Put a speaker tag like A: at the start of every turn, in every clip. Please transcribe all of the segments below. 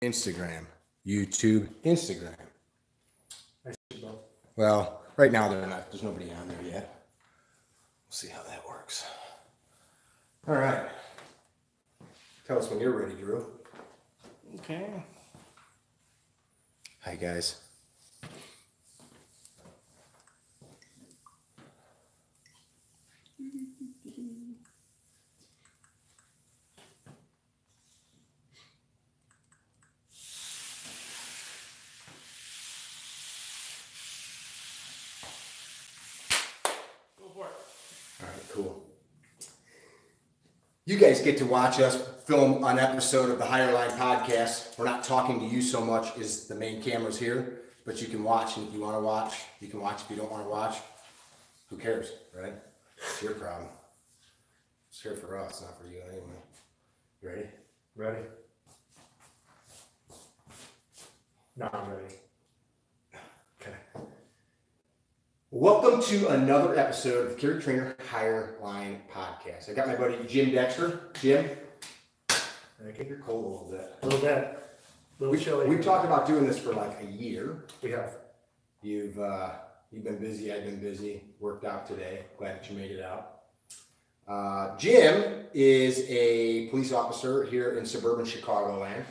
A: Instagram, YouTube, Instagram.
B: I see both.
A: Well, right now there's nobody on there yet. We'll see how that works. All right. Tell us when you're ready, Drew.
B: Okay.
A: Hi, guys. All right, cool. You guys get to watch us film an episode of the Higher Line podcast. We're not talking to you so much as the main camera's here, but you can watch, and if you want to watch, you can watch. If you don't want to watch, who cares, right? It's your problem. It's here for us, not for you anyway. You ready?
B: Ready? No, I'm ready.
A: Okay. Welcome to another episode of the Kerry Trainer Higher Line podcast. I got my buddy Jim Dexter. Jim, I think you're cold a little bit.
B: A little bit. A little chilly.
A: We've talked about doing this for like a year.
B: We have.
A: You've been busy. I've been busy. Worked out today. Glad that you made it out. Jim is a police officer here in suburban Chicagoland.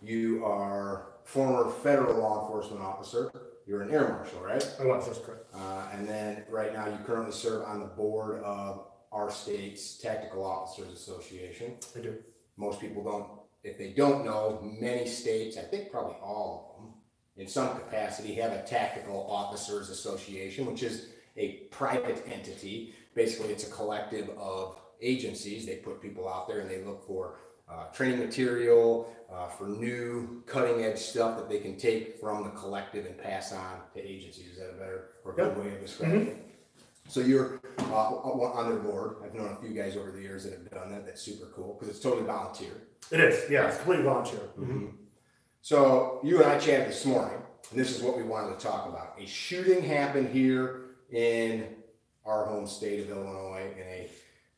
A: You are former federal law enforcement officer. You're an air marshal, right?
B: I was, that's correct.
A: And then right now you currently serve on the board of our state's Tactical Officers Association.
B: I do.
A: Most people don't, if they don't know, many states, I think probably all of them, in some capacity have a Tactical Officers Association, which is a private entity. Basically, it's a collective of agencies. They put people out there and they look for training material, for new cutting edge stuff that they can take from the collective and pass on to agencies. Is that a better or good way of describing it? So you're on their board. I've known a few guys over the years that have done that. That's super cool because it's totally volunteer.
B: It is, yeah, it's completely volunteer.
A: Mm-hmm. So you and I chatted this morning, and this is what we wanted to talk about. A shooting happened here in our home state of Illinois in a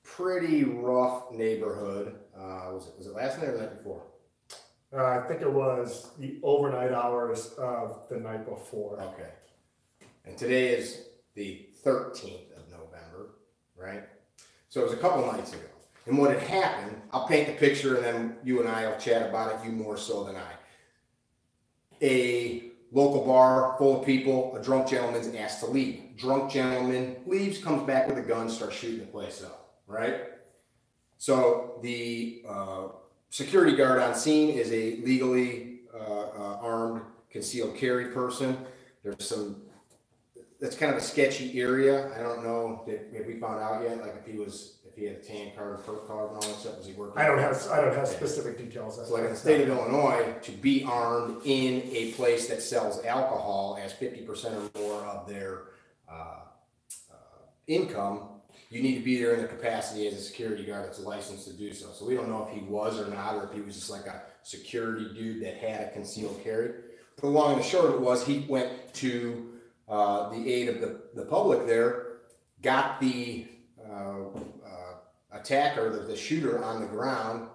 A: pretty rough neighborhood. Was it last night or the night before?
B: I think it was the overnight hours of the night before.
A: Okay. And today is the 13th of November, right? So it was a couple nights ago. And what had happened, I'll paint the picture and then you and I will chat about it, you more so than I. A local bar full of people, a drunk gentleman's asked to leave. Drunk gentleman leaves, comes back with a gun, starts shooting the place up, right? So the security guard on scene is a legally armed concealed carry person. There's some, that's kind of a sketchy area. I don't know if we found out yet, like if he had a tan card, perk card, and all that stuff. Was he working?
B: I don't have specific details.
A: So like in the state of Illinois, to be armed in a place that sells alcohol as 50% or more of their income, you need to be there in the capacity as a security guard that's licensed to do so. So we don't know if he was or not, or if he was just like a security dude that had a concealed carry. But the long and the short of it was he went to the aid of the public there, got the attacker, the shooter on the ground.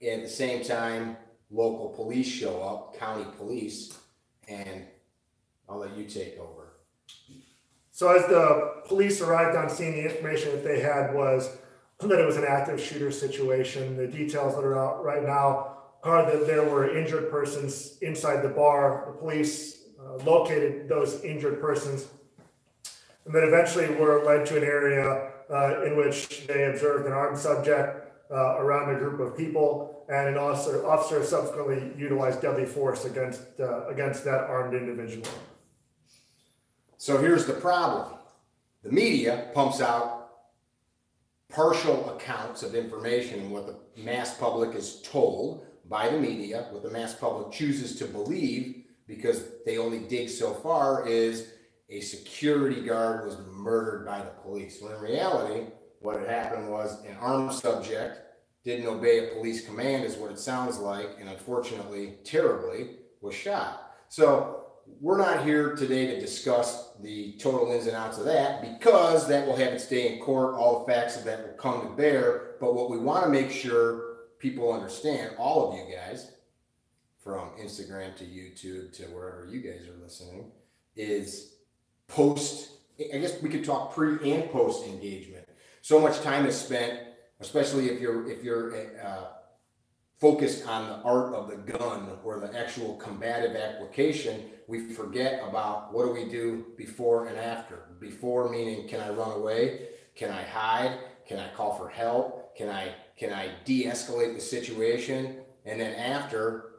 A: At the same time, local police show up, county police, and I'll let you take over.
B: So as the police arrived on scene, the information that they had was that it was an active shooter situation. The details that are out right now are that there were injured persons inside the bar. The police located those injured persons and then eventually were led to an area in which they observed an armed subject around a group of people, and an officer subsequently utilized deadly force against that armed individual.
A: So here's the problem. The media pumps out partial accounts of information, and what the mass public is told by the media, what the mass public chooses to believe, because they only dig so far, is a security guard was murdered by the police. When in reality, what had happened was an armed subject didn't obey a police command, is what it sounds like, and unfortunately, terribly, was shot. So we're not here today to discuss the total ins and outs of that, because that will have its day in court. All the facts of that will come to bear. But what we want to make sure people understand, all of you guys, from Instagram to YouTube to wherever you guys are listening, is post. I guess we could talk pre and post engagement. So much time is spent, especially if you're focused on the art of the gun or the actual combative application. We forget about what do we do before and after. Before meaning, can I run away? Can I hide? Can I call for help? Can I de-escalate the situation? And then after,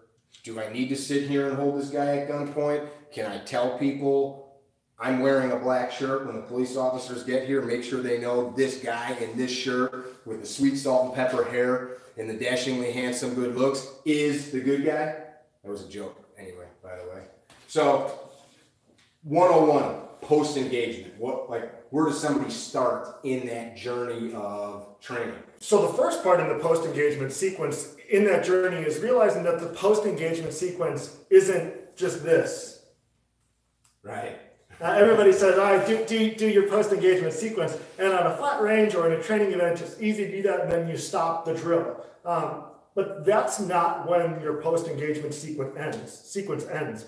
A: do I need to sit here and hold this guy at gunpoint? Can I tell people I'm wearing a black shirt when the police officers get here? Make sure they know this guy in this shirt with the sweet salt and pepper hair and the dashingly handsome good looks is the good guy. That was a joke anyway, by the way. So 101, post engagement. Where does somebody start in that journey of training?
B: So the first part in the post-engagement sequence in that journey is realizing that the post-engagement sequence isn't just this.
A: Right.
B: Everybody says, all right, do your post-engagement sequence. And on a flat range or in a training event, it's easy to do that, and then you stop the drill. But that's not when your post-engagement sequence ends.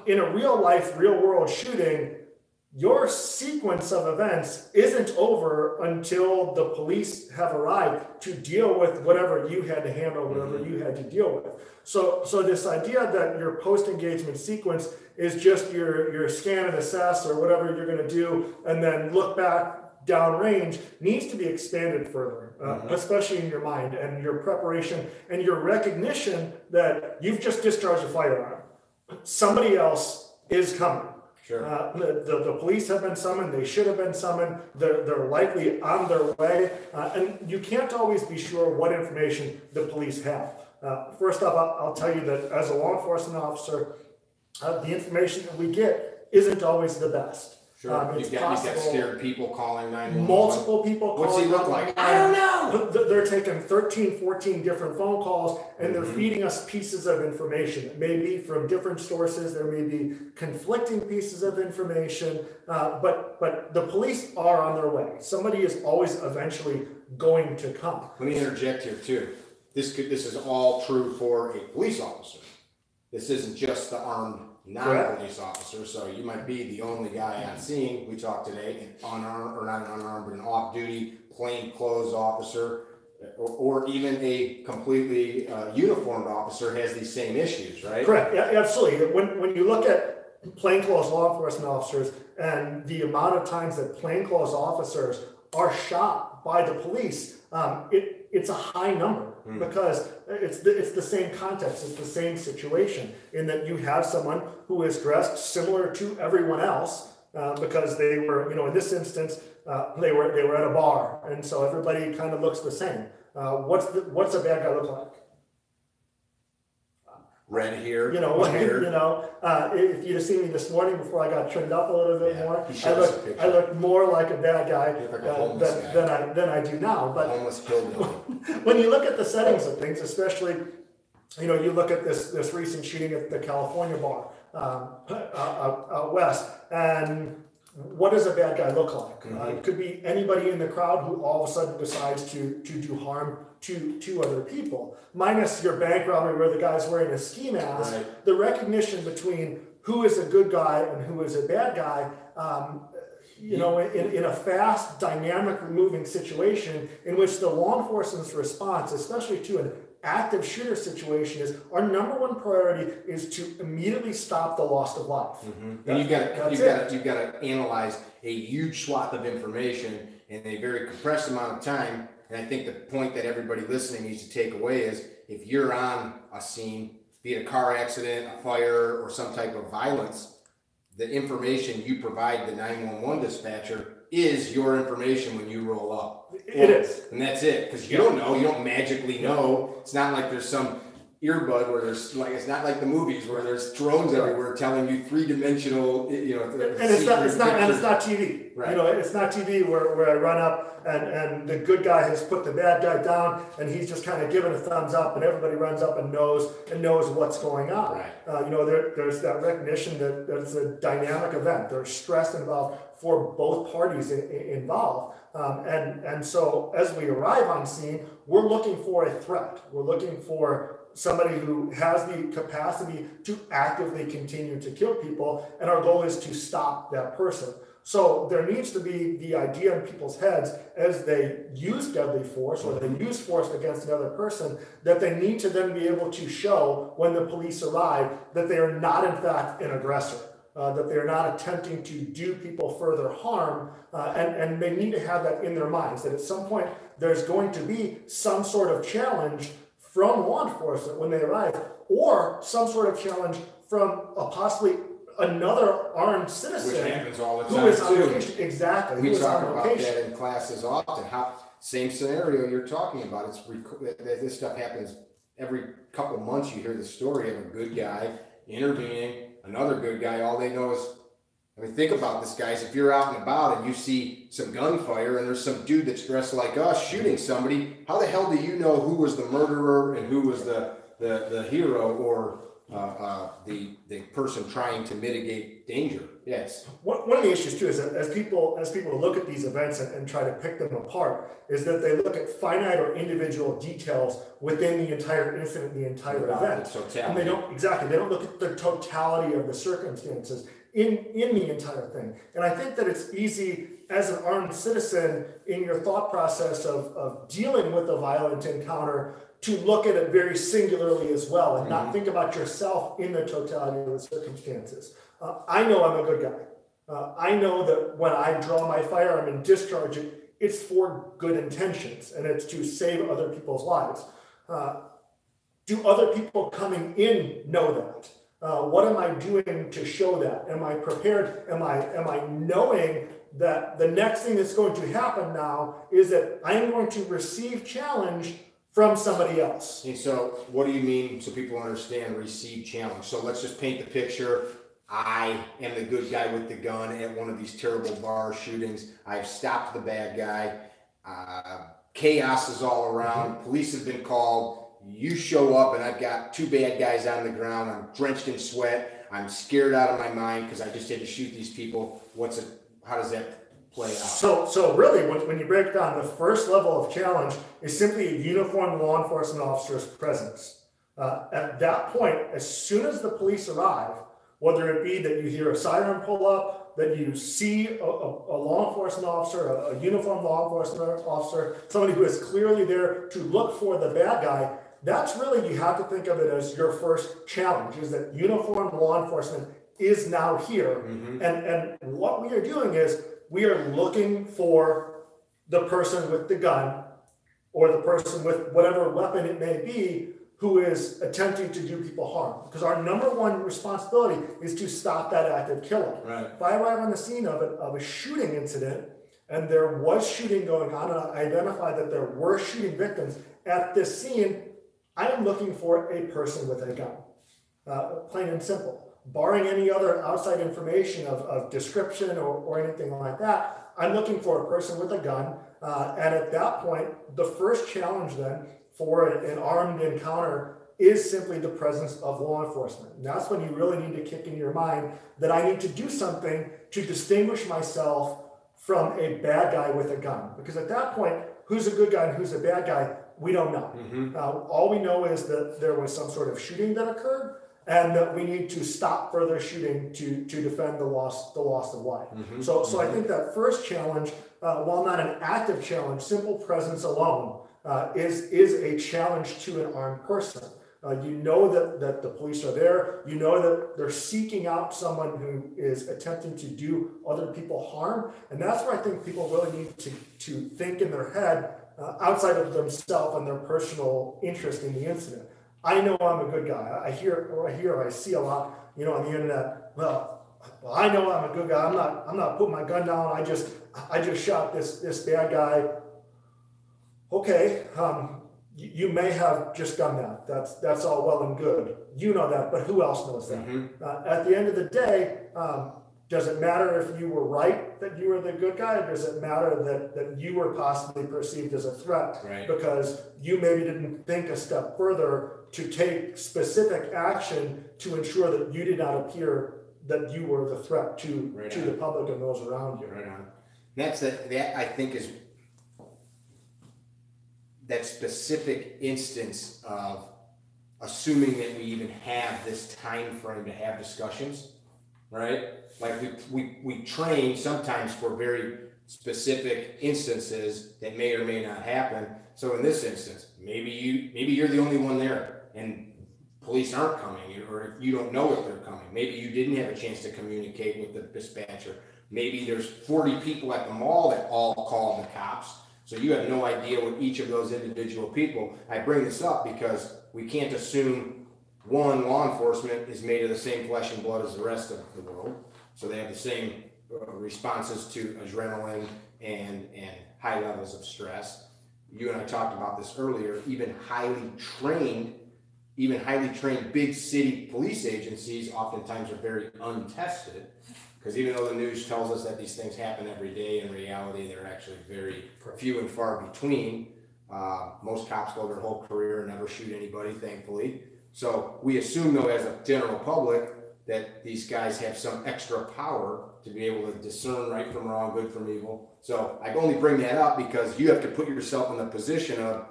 B: In a real-life, real-world shooting, your sequence of events isn't over until the police have arrived to deal with whatever you had to handle, whatever you had to deal with. So this idea that your post-engagement sequence is just your scan and assess or whatever you're going to do, and then look back downrange needs to be expanded further, especially in your mind and your preparation and your recognition that you've just discharged a firearm. Somebody else is coming.
A: Sure.
B: The police have been summoned. They should have been summoned. They're likely on their way. And you can't always be sure what information the police have. First off, I'll tell you that as a law enforcement officer, the information that we get isn't always the best.
A: Sure. You've got scared people calling 911.
B: Multiple people calling.
A: What's he look like? I don't know.
B: They're taking 13, 14 different phone calls, and they're feeding us pieces of information. It may be from different sources. There may be conflicting pieces of information, but the police are on their way. Somebody is always eventually going to come.
A: Let me interject here too. This is all true for a police officer. This isn't just the armed non-police officer, so you might be the only guy on scene. We talked today, an unarmed, or not an unarmed, but an off-duty, plainclothes officer, or even a completely uniformed officer has these same issues, right?
B: Correct. Yeah, absolutely. When you look at plainclothes law enforcement officers and the amount of times that plainclothes officers are shot by the police, it's a high number because it's the same context, it's the same situation in that you have someone who is dressed similar to everyone else because they were, in this instance, they were at a bar, and so everybody kind of looks the same. What's a bad guy look like?
A: Red hair,
B: if you'd have seen me this morning before I got trimmed up a little bit more, I look more like a bad guy than I do now. But when you look at the settings of things, especially, you look at this recent shooting at the California bar out west, and what does a bad guy look like? It could be anybody in the crowd who all of a sudden decides to do harm to other people. Minus your bank robbery where the guy's wearing a ski mask, right. The recognition between who is a good guy and who is a bad guy, in a fast, dynamic, moving situation in which the law enforcement's response, especially to an active shooter situation, is our number one priority is to immediately stop the loss of life.
A: And you've got to analyze a huge swath of information in a very compressed amount of time. And I think the point that everybody listening needs to take away is if you're on a scene, be it a car accident, a fire, or some type of violence, the information you provide the 911 dispatcher is your information when you roll up.
B: It is.
A: And that's it. Because you don't know. You don't magically know. It's not like there's some earbud where there's it's not like the movies where there's drones everywhere telling you three-dimensional,
B: and it's not TV. Right. It's not TV where I run up and the good guy has put the bad guy down and he's just kind of giving a thumbs up and everybody runs up and knows what's going on.
A: Right.
B: There's that recognition that it's a dynamic event. There's stress involved for both parties involved. And so as we arrive on scene, we're looking for a threat. We're looking for somebody who has the capacity to actively continue to kill people, and our goal is to stop that person. So there needs to be the idea in people's heads as they use deadly force or they use force against another person, that they need to then be able to show when the police arrive that they are not in fact an aggressor, that they're not attempting to do people further harm, and they need to have that in their minds, that at some point there's going to be some sort of challenge from law enforcement when they arrive, or some sort of challenge from possibly another armed citizen,
A: which happens all the
B: who
A: time
B: is on
A: too.
B: location. Exactly.
A: We
B: who is
A: talk
B: on
A: about
B: location.
A: that in classes often. How same scenario you're talking about. This stuff happens every couple months. You hear the story of a good guy intervening, another good guy. All they know is, I mean, think about this, guys. If you're out and about and you see some gunfire and there's some dude that's dressed like us shooting somebody, how the hell do you know who was the murderer and who was the hero or the person trying to mitigate danger? Yes.
B: One of the issues too is that as people look at these events and try to pick them apart, is that they look at finite or individual details within the entire incident, the entire event, and they don't look at the totality of the circumstances in the entire thing. And I think that it's easy as an armed citizen in your thought process of dealing with a violent encounter to look at it very singularly as well and not think about yourself in the totality of the circumstances. I know I'm a good guy. I know that when I draw my firearm and discharge it, it's for good intentions and it's to save other people's lives. Do other people coming in know that? What am I doing to show that? Am I prepared? Am I knowing that the next thing that's going to happen now is that I am going to receive challenge from somebody else?
A: And so what do you mean, so people understand, receive challenge? So let's just paint the picture. I am the good guy with the gun at one of these terrible bar shootings. I've stopped the bad guy. Chaos is all around. Police have been called. You show up and I've got two bad guys on the ground. I'm drenched in sweat. I'm scared out of my mind because I just had to shoot these people. How does that play out?
B: So really, when you break down, the first level of challenge is simply a uniformed law enforcement officer's presence. At that point, as soon as the police arrive, whether it be that you hear a siren pull up, that you see a law enforcement officer, a uniformed law enforcement officer, somebody who is clearly there to look for the bad guy, that's really, you have to think of it as your first challenge, is that uniformed law enforcement is now here. And what we are doing is we are looking for the person with the gun or the person with whatever weapon it may be who is attempting to do people harm. Because our number one responsibility is to stop that active killing.
A: Right.
B: If I arrive on the scene of a shooting incident and there was shooting going on and I identify that there were shooting victims at this scene, I am looking for a person with a gun, plain and simple. Barring any other outside information of description or anything like that, I'm looking for a person with a gun. And at that point, the first challenge then for an armed encounter is simply the presence of law enforcement. And that's when you really need to kick in your mind that I need to do something to distinguish myself from a bad guy with a gun. Because at that point, who's a good guy and who's a bad guy, we don't know. All we know is that there was some sort of shooting that occurred and that we need to stop further shooting to defend the loss of life. So I think that first challenge, while not an active challenge, simple presence alone is a challenge to an armed person. You know that the police are there. You know that they're seeking out someone who is attempting to do other people harm. And that's where I think people really need to think in their head outside of themselves and their personal interest in the incident. I know I'm a good guy. I see a lot, on the internet. Well, I know I'm a good guy. I'm not putting my gun down. I just shot this bad guy. Okay, you may have just done that. That's all well and good. You know that, but who else knows that? At the end of the day, does it matter if you were right that you were the good guy, or does it matter that you were possibly perceived as a threat because you maybe didn't think a step further to take specific action to ensure that you did not appear that you were the threat to the public and those around you?
A: Right on. That I think is that specific instance of assuming that we even have this time frame to have discussions, right? Like we train sometimes for very specific instances that may or may not happen. So in this instance, maybe you're the only one there and police aren't coming, or if you don't know if they're coming. Maybe you didn't have a chance to communicate with the dispatcher. Maybe there's 40 people at the mall that all call the cops. So you have no idea what each of those individual people. I bring this up because we can't assume one, law enforcement is made of the same flesh and blood as the rest of the world. So they have the same responses to adrenaline and high levels of stress. You and I talked about this earlier. Even highly trained big city police agencies oftentimes are very untested, because even though the news tells us that these things happen every day, in reality they're actually very few and far between. Most cops go their whole career and never shoot anybody, thankfully. So we assume, though, as a general public, that these guys have some extra power to be able to discern right from wrong, good from evil. So I only bring that up because you have to put yourself in the position of,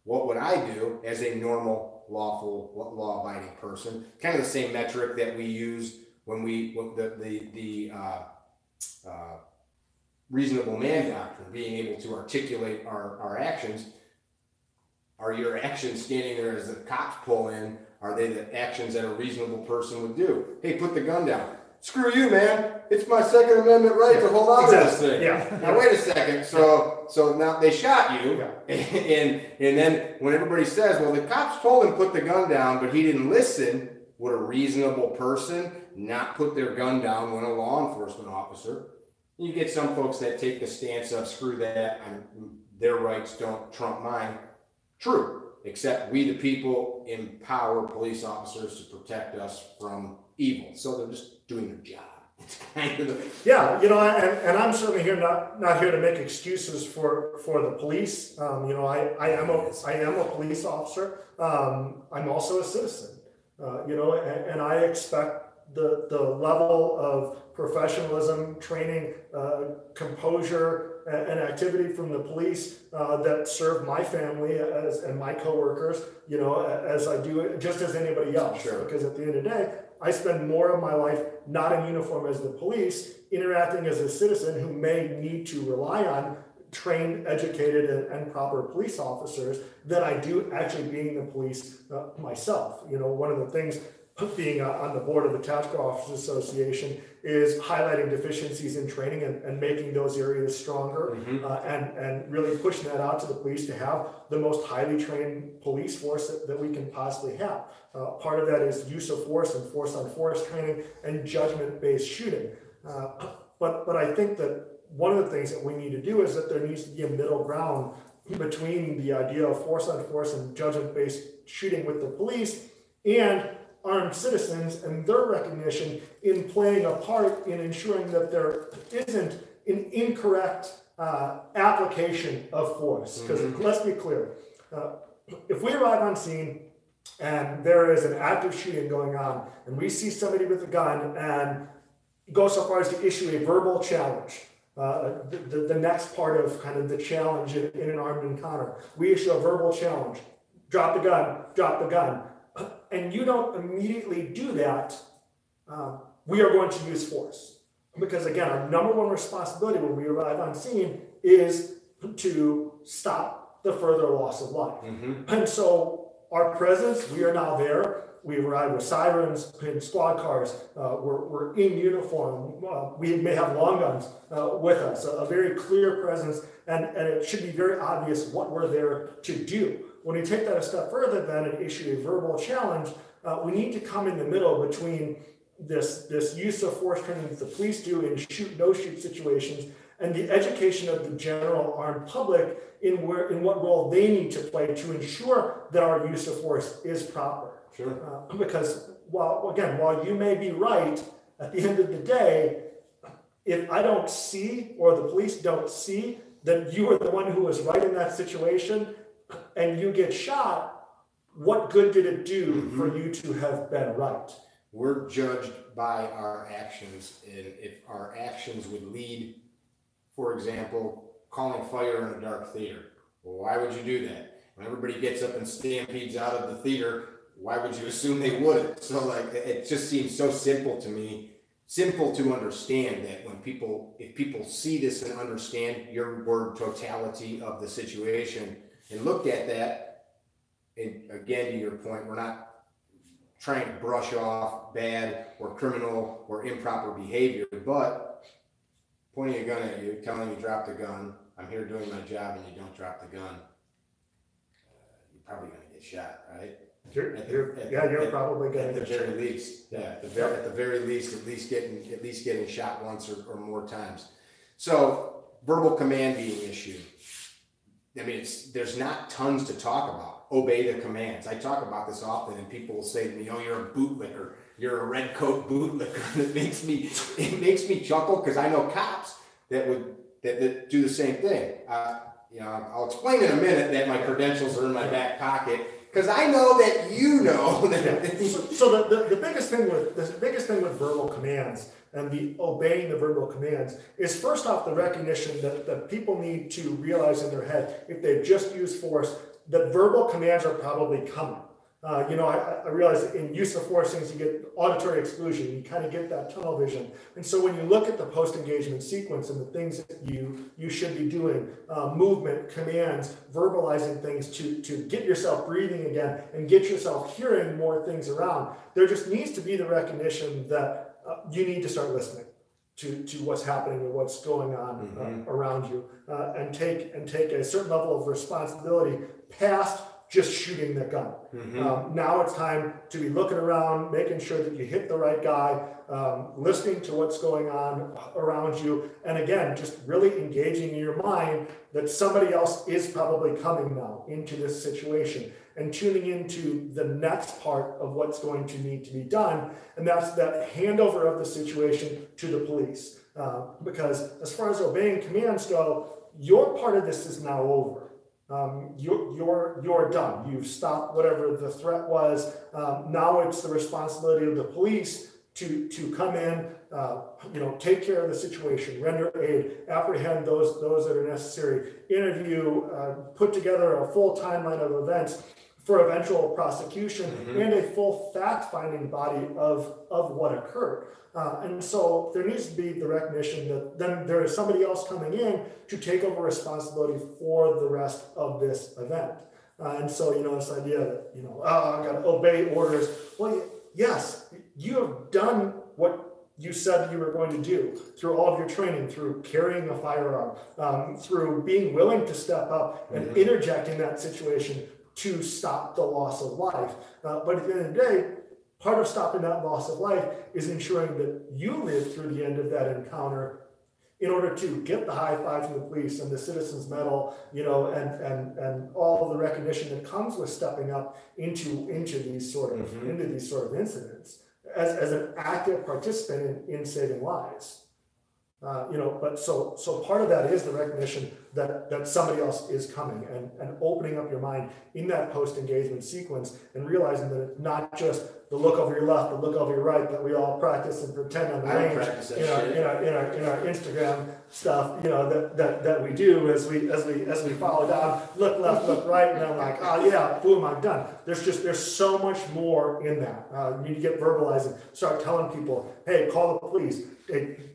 A: what would I do as a normal, lawful, law-abiding person? Kind of the same metric that we use when the reasonable man doctrine, being able to articulate our actions. Are your actions standing there as the cops pull in? Are they the actions that a reasonable person would do? Hey, put the gun down. Screw you, man. It's my Second Amendment right to hold on to this thing.
B: Yeah.
A: Now, wait a second. So now they shot you.
B: Yeah.
A: And then when everybody says, well, the cops told him put the gun down, but he didn't listen, would a reasonable person not put their gun down when a law enforcement officer? You get some folks that take the stance of, screw that, their rights don't trump mine. True, except we the people empower police officers to protect us from evil. So they're just doing their job. It's kind of
B: yeah, and I'm certainly here not here to make excuses for the police. I am a police officer. I'm also a citizen. And I expect the level of professionalism, training, composure, and activity from the police that serve my family and my coworkers, as I do just as anybody else.
A: Sure.
B: Because at the end of the day, I spend more of my life not in uniform as the police, interacting as a citizen who may need to rely on trained, educated, and proper police officers than I do actually being the police myself. One of the things being on the board of the Tactical Officers Association is highlighting deficiencies in training and making those areas stronger, and really pushing that out to the police to have the most highly trained police force that we can possibly have. Part of that is use of force and force on force training and judgment-based shooting. But I think that one of the things that we need to do is that there needs to be a middle ground between the idea of force on force and judgment-based shooting with the police and armed citizens and their recognition in playing a part in ensuring that there isn't an incorrect application of force. Because let's be clear, if we arrive on scene and there is an active shooting going on and we see somebody with a gun and go so far as to issue a verbal challenge, the next part of kind of the challenge in an armed encounter, we issue a verbal challenge, drop the gun, and you don't immediately do that, we are going to use force. Because again, our number one responsibility when we arrive on scene is to stop the further loss of life. And so our presence, we are now there. We arrive with sirens and squad cars. We're in uniform. We may have long guns with us, a very clear presence, and it should be very obvious what we're there to do. When we take that a step further then and issue a verbal challenge, we need to come in the middle between this use of force training that the police do in shoot, no shoot situations and the education of the general armed public in what role they need to play to ensure that our use of force is proper.
A: Sure.
B: Because while you may be right, at the end of the day, if I don't see or the police don't see that you are the one who was right in that situation and you get shot, what good did it do for you to have been right?
A: We're judged by our actions, and if our actions would lead, for example, calling fire in a dark theater, well, why would you do that? When everybody gets up and stampedes out of the theater, why would you assume they wouldn't? So like, it just seems so simple to me, simple to understand that if people see this and understand your word totality of the situation and look at that, and again, to your point, we're not trying to brush off bad or criminal or improper behavior, but pointing a gun at you, telling you drop the gun, I'm here doing my job, and you don't drop the gun, you're probably going to get shot, right?
B: You're probably going to
A: at the very least. Yeah, at the very least, at least getting shot once or more times. So verbal command being issued. I mean, there's not tons to talk about. Obey the commands. I talk about this often, and people will say to me, "Oh, you're a bootlicker. You're a red coat bootlicker." It makes me chuckle because I know cops that do the same thing. I'll explain in a minute that my credentials are in my back pocket because I know that you know that.
B: So the biggest thing with verbal commands and the obeying the verbal commands is first off the recognition that people need to realize in their head if they've just used force that verbal commands are probably coming. I realize that in use of force things you get auditory exclusion, you kind of get that tunnel vision. And so when you look at the post-engagement sequence and the things that you should be doing, movement, commands, verbalizing things to get yourself breathing again and get yourself hearing more things around, there just needs to be the recognition that you need to start listening to what's happening and what's going on around you, and take a certain level of responsibility past just shooting the gun. Now it's time to be looking around, making sure that you hit the right guy, listening to what's going on around you, and again, just really engaging in your mind that somebody else is probably coming now into this situation and tuning into the next part of what's going to need to be done, and that's that handover of the situation to the police. Because as far as obeying commands go, your part of this is now over. You're done. You've stopped whatever the threat was. Now it's the responsibility of the police to come in, take care of the situation, render aid, apprehend those that are necessary, interview, put together a full timeline of events for eventual prosecution and a full fact-finding body of what occurred. And so there needs to be the recognition that then there is somebody else coming in to take over responsibility for the rest of this event. And so, this idea that, I've got to obey orders. Well, yes, you have done what you said you were going to do through all of your training, through carrying a firearm, through being willing to step up and interject in that situation to stop the loss of life. But at the end of the day, part of stopping that loss of life is ensuring that you live through the end of that encounter in order to get the high five from the police and the citizens medal, and all of the recognition that comes with stepping up into these sort of incidents as an active participant in saving lives. But so part of that is the recognition that somebody else is coming and opening up your mind in that post-engagement sequence and realizing that it's not just the look over your left, the look over your right that we all practice and pretend on the range in our Instagram stuff, that we do as we follow down, look left, look right, and I'm like, oh yeah, boom, I'm done. There's so much more in that. You need to get verbalizing, start telling people, hey, call the police.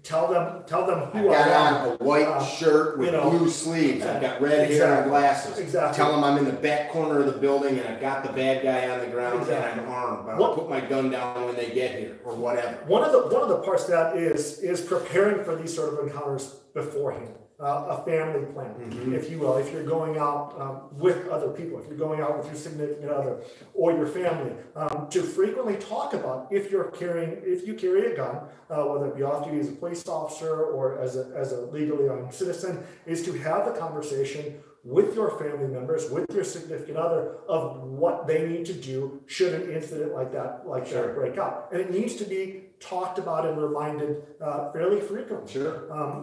B: Tell them who I am.
A: I've got on a white shirt with blue sleeves. I've got red hair and glasses.
B: Exactly.
A: Tell them I'm in the back corner of the building and I've got the bad guy on the ground and I'm armed. But I'll put my gun down when they get here or whatever.
B: One of the parts of that is preparing for these sort of encounters beforehand. A family plan, if you will, if you're going out with other people, if you're going out with your significant other or your family, to frequently talk about if you carry a gun, whether it be off duty as a police officer or as a legally armed citizen, is to have the conversation with your family members, with your significant other, of what they need to do should an incident like that break out. And it needs to be talked about and reminded fairly frequently.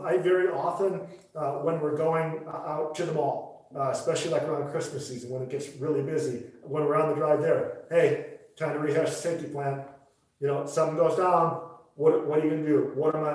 B: I very often, when we're going out to the mall, especially like around Christmas season when it gets really busy, when we're on the drive there, hey, time to rehash the safety plan. Something goes down. What are you going to do? What am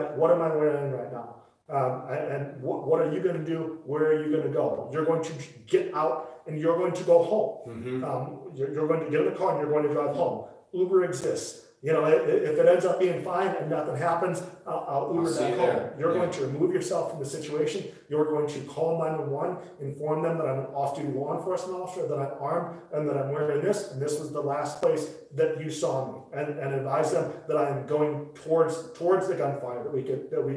B: I wearing right now? And what are you going to do? Where are you going to go? You're going to get out and you're going to go home.
A: Mm-hmm.
B: You're going to get in the car and you're going to drive home. Uber exists. You know, if it ends up being fine and nothing happens, I'll Uber back home. You're going to remove yourself from the situation. You're going to call 911, inform them that I'm an off-duty law enforcement officer, that I'm armed, and that I'm wearing this, and this was the last place that you saw me, and advise them that I'm going towards the gunfire that we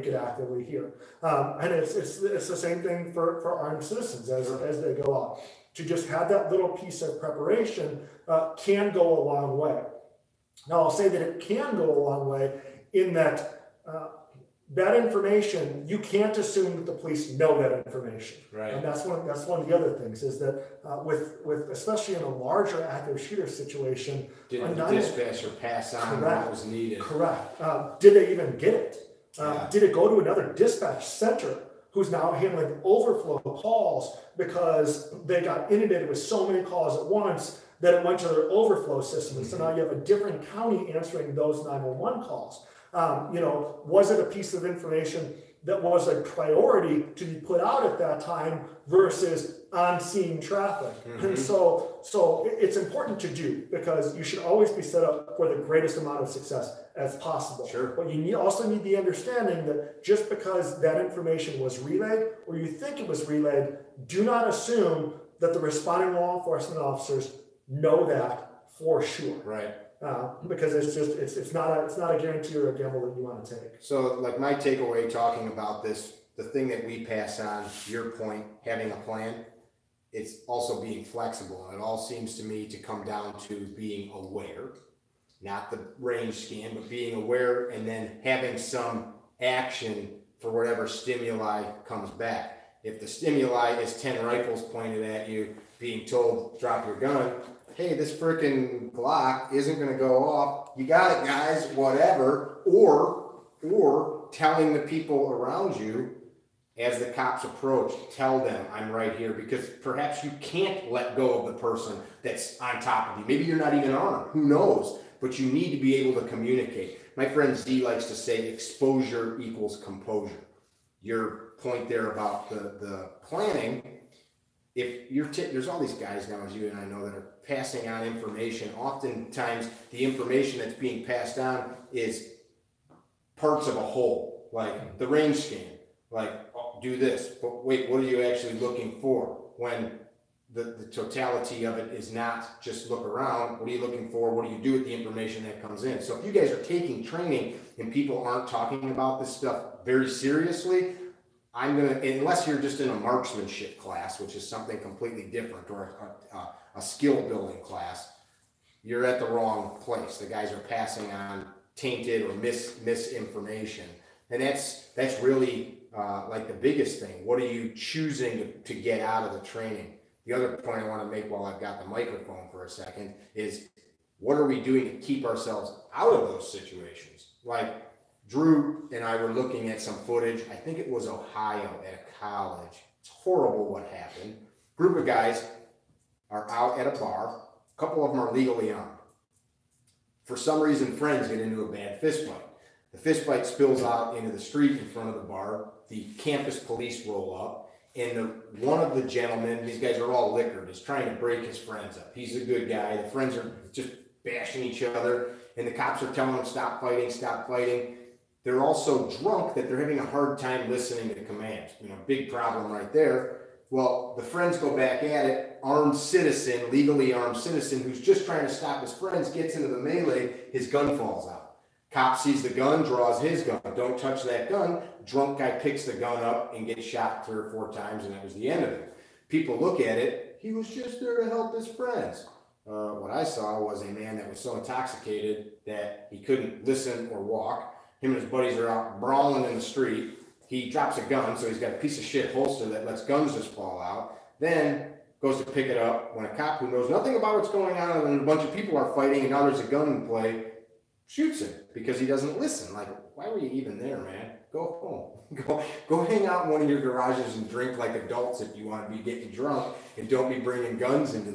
B: could actively hear. And it's the same thing for armed citizens as they go out. To just have that little piece of preparation can go a long way. Now, I'll say that it can go a long way in that that information, you can't assume that the police know that information.
A: Right.
B: And that's one of the other things is that with especially in a larger active shooter situation,
A: Did the dispatcher pass on what was needed?
B: Correct. Did they even get it?
A: Yeah.
B: Did it go to another dispatch center who's now handling overflow calls because they got inundated with so many calls at once that it went to their overflow system, and so now you have a different county answering those 911 calls. You know, was it a piece of information that was a priority to be put out at that time versus on-scene traffic? And so it's important to do, because you should always be set up for the greatest amount of success as possible.
A: Sure.
B: But you also need the understanding that just because that information was relayed, or you think it was relayed, do not assume that the responding law enforcement officers know that for sure.
A: Right.
B: Because it's not a guarantee or a gamble that you want to take.
A: So, like, my takeaway talking about this, the thing that we pass on, your point, having a plan, it's also being flexible. And it all seems to me to come down to being aware, not the range scan, but being aware and then having some action for whatever stimuli comes back. If the stimuli is 10 rifles pointed at you, being told, drop your gun, hey, this freaking Glock isn't going to go off. You got it, guys, whatever. Or telling the people around you as the cops approach, tell them I'm right here, because perhaps you can't let go of the person that's on top of you. Maybe you're not even armed. Who knows? But you need to be able to communicate. My friend Z likes to say exposure equals composure. Your point there about the planning, if you're there's all these guys now, as you and I know, that are passing on information. Oftentimes the information that's being passed on is parts of a whole, like the range scan, like, oh, do this, but wait, what are you actually looking for? When the totality of it is not just look around, what are you looking for? What do you do with the information that comes in? So if you guys are taking training and people aren't talking about this stuff very seriously, I'm going to, unless you're just in a marksmanship class, which is something completely different, or a skill building class, you're at the wrong place. The guys are passing on tainted or misinformation. And that's really like the biggest thing. What are you choosing to get out of the training? The other point I want to make while I've got the microphone for a second is, what are we doing to keep ourselves out of those situations? Like, Drew and I were looking at some footage. I think it was Ohio at a college. It's horrible what happened. Group of guys are out at a bar. A couple of them are legally armed. For some reason, friends get into a bad fist fight. The fist fight spills out into the street in front of the bar. The campus police roll up, and one of the gentlemen, these guys are all liquored, is trying to break his friends up. He's a good guy. The friends are just bashing each other, and the cops are telling them, stop fighting, stop fighting. They're all so drunk that they're having a hard time listening to commands. You know, big problem right there. Well, the friends go back at it. Armed citizen, legally armed citizen, who's just trying to stop his friends, gets into the melee. His gun falls out. Cop sees the gun, draws his gun. Don't touch that gun. Drunk guy picks the gun up and gets shot 3 or 4 times, and that was the end of it. People look at it. He was just there to help his friends. What I saw was a man that was so intoxicated that he couldn't listen or walk. Him and his buddies are out brawling in the street. He drops a gun, so he's got a piece of shit holster that lets guns just fall out. Then goes to pick it up when a cop who knows nothing about what's going on and a bunch of people are fighting and now there's a gun in play, shoots him because he doesn't listen. Like, why were you even there, man? Go home. Go hang out in one of your garages and drink like adults if you want to be getting drunk, and don't be bringing guns into